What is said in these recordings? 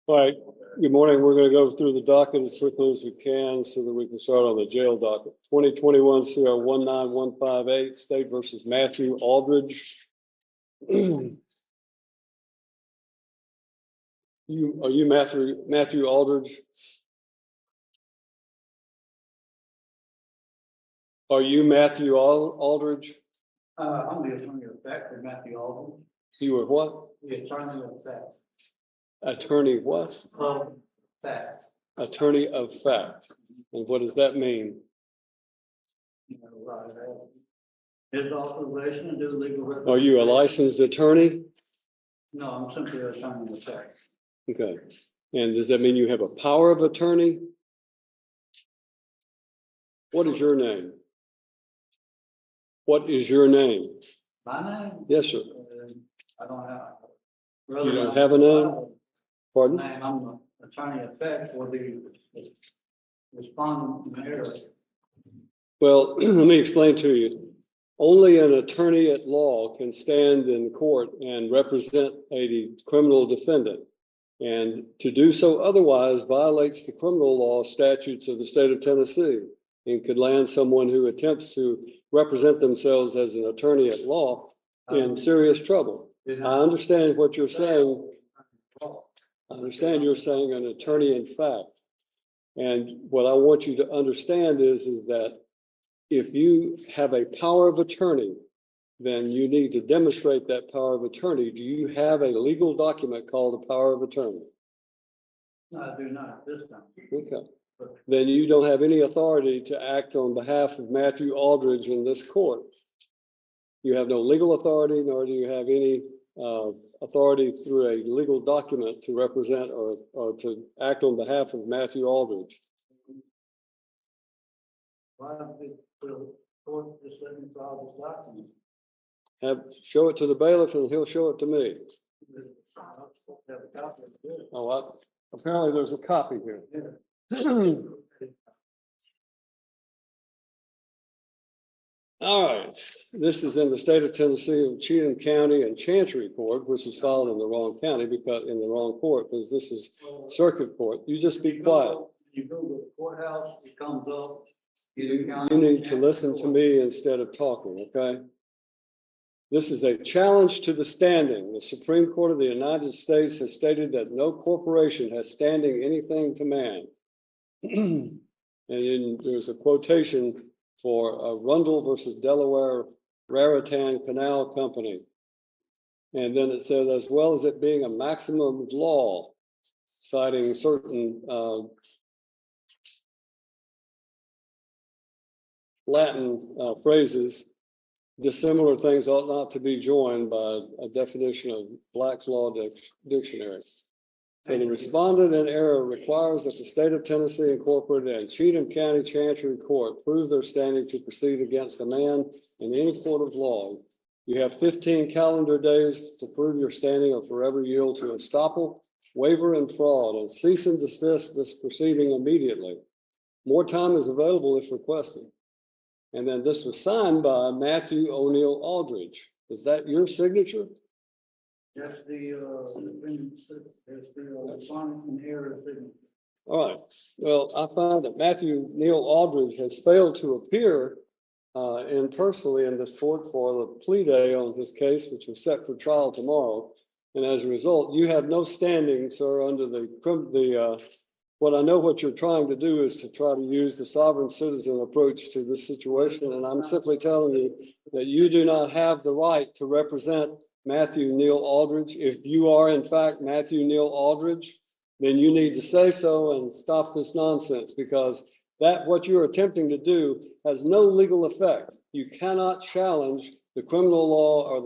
All right, good morning. We're going to go through the docket as quickly as we can so that we can start on the jail docket. 2021 CR 19158, State versus Matthew Aldridge. Are you Matthew Aldridge? Are you Matthew Aldridge? I'm the attorney of fact for Matthew Aldridge. You were what? The attorney of fact. Attorney what? Of fact. Attorney of fact. And what does that mean? You know, his authorization to do legal representation. Are you a licensed attorney? No, I'm simply an attorney of fact. Okay. And does that mean you have a power of attorney? What is your name? What is your name? My name? Yes, sir. I don't have. You don't have a name? Pardon? I'm the attorney of fact for the respondent in error. Well, let me explain to you. Only an attorney at law can stand in court and represent a criminal defendant. And to do so otherwise violates the criminal law statutes of the state of Tennessee and could land someone who attempts to represent themselves as an attorney at law in serious trouble. I understand what you're saying. I understand you're saying an attorney in fact. And what I want you to understand is that if you have a power of attorney, then you need to demonstrate that power of attorney. Do you have a legal document called a power of attorney? No, I do not at this time. Okay. Then you don't have any authority to act on behalf of Matthew Aldridge in this court. You have no legal authority, nor do you have any authority through a legal document to represent or to act on behalf of Matthew Aldridge. Why don't the court just let me file this document? Show it to the bailiff and he'll show it to me. Oh, apparently there's a copy here. Yeah. All right, this is in the state of Tennessee of Cheatham County and Chancery Court, which is filed in the wrong county because in the wrong court, because this is circuit court. You just be quiet. You go to the courthouse, it comes up. You need to listen to me instead of talking, okay? This is a challenge to the standing. The Supreme Court of the United States has stated that no corporation has standing anything to man. And then there's a quotation for Rundle versus Delaware Raritan Canal Company. And then it said, as well as it being a maximum of law, citing certain Latin phrases, dissimilar things ought not to be joined by a definition of Black's Law Dictionary. So the respondent in error requires that the state of Tennessee Incorporated and Cheatham County Chancery Court prove their standing to proceed against a man in any court of law. You have 15 calendar days to prove your standing or forever yield to estoppel, waiver, and fraud, and cease and desist this proceeding immediately. More time is available if requested. And then this was signed by Matthew O'Neill Aldridge. Is that your signature? That's the respondent in error signature. All right. Well, I find that Matthew Neil Aldridge has failed to appear personally in this court for the plea day on his case, which is set for trial tomorrow. And as a result, you have no standing, sir, under what I know what you're trying to do is to try to use the sovereign citizen approach to this situation. And I'm simply telling you that you do not have the right to represent Matthew Neil Aldridge. If you are in fact Matthew Neil Aldridge, then you need to say so and stop this nonsense, because what you're attempting to do has no legal effect. You cannot challenge the criminal law or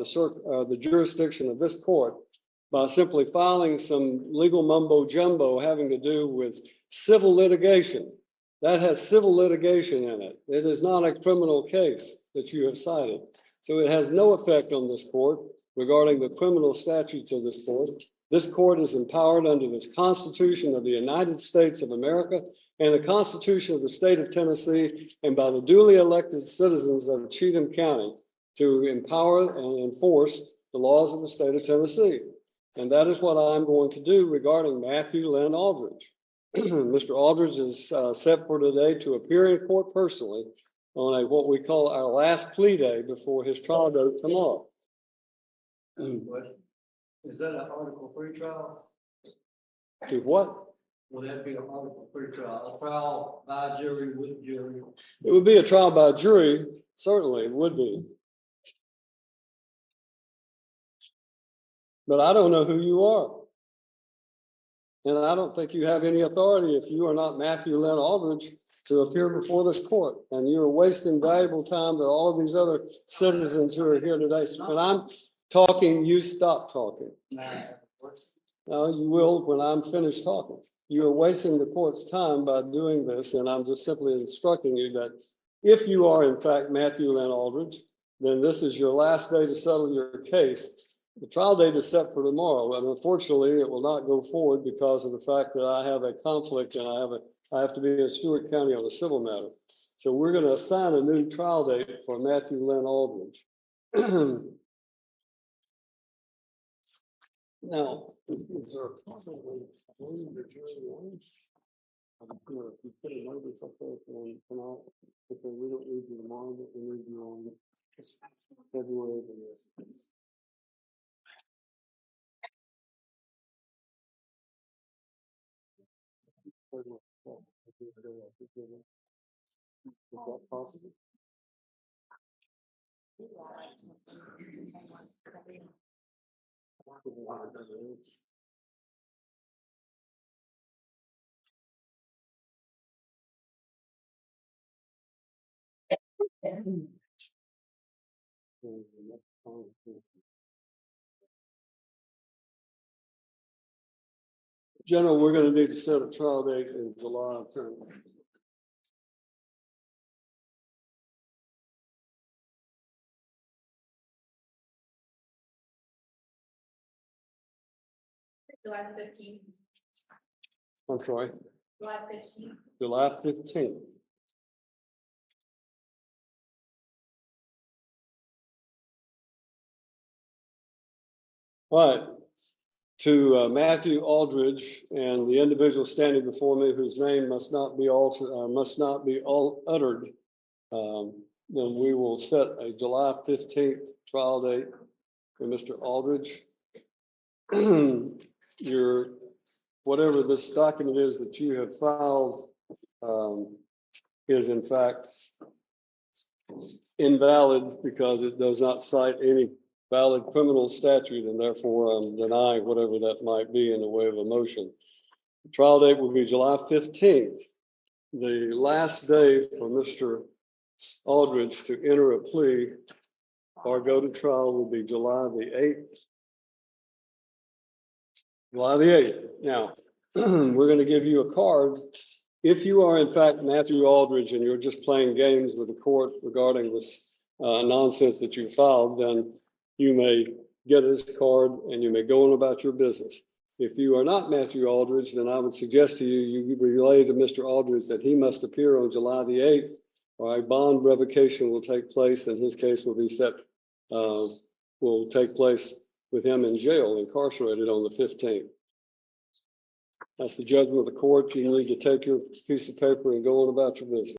the jurisdiction of this court by simply filing some legal mumbo jumbo having to do with civil litigation. That has civil litigation in it. It is not a criminal case that you have cited. So it has no effect on this court regarding the criminal statutes of this court. This court is empowered under the Constitution of the United States of America and the Constitution of the state of Tennessee, and by the duly elected citizens of Cheatham County to empower and enforce the laws of the state of Tennessee. And that is what I'm going to do regarding Matthew Lynn Aldridge. Mr. Aldridge is set for today to appear in court personally on what we call our last plea day before his trial date tomorrow. Is that an Article 3 trial? To what? Will that be an Article 3 trial? A trial by jury with jury? It would be a trial by jury, certainly it would be. But I don't know who you are. And I don't think you have any authority if you are not Matthew Lynn Aldridge to appear before this court. And you're wasting valuable time to all of these other citizens who are here today. So when I'm talking, you stop talking. No, you will when I'm finished talking. You are wasting the court's time by doing this. And I'm just simply instructing you that if you are in fact Matthew Lynn Aldridge, then this is your last day to settle your case. The trial date is set for tomorrow, and unfortunately, it will not go forward because of the fact that I have a conflict and I have to be in Stewart County on a civil matter. So we're going to assign a new trial date for Matthew Lynn Aldridge. Now, is there a problem with the jury ones? If you put a notice up there for tonight, if we don't need you tomorrow, but we need you on February the 6th. Is that possible? General, we're going to need to set a trial date in July. July 15th. I'm sorry. July 15th. July 15th. All right. To Matthew Aldridge and the individual standing before me, whose name must not be uttered, then we will set a July 15th trial date for Mr. Aldridge. Whatever this document is that you have filed is in fact invalid because it does not cite any valid criminal statute, and therefore I'm denying whatever that might be in the way of a motion. The trial date will be July 15th. The last day for Mr. Aldridge to enter a plea or go to trial will be July the 8th. July the 8th. Now, we're going to give you a card. If you are in fact Matthew Aldridge and you're just playing games with the court regarding this nonsense that you filed, then you may get this card and you may go on about your business. If you are not Matthew Aldridge, then I would suggest to you, you relay to Mr. Aldridge that he must appear on July the 8th, or a bond revocation will take place, and his case will be will take place with him in jail, incarcerated on the 15th. That's the judgment of the court. You need to take your piece of paper and go on about your business.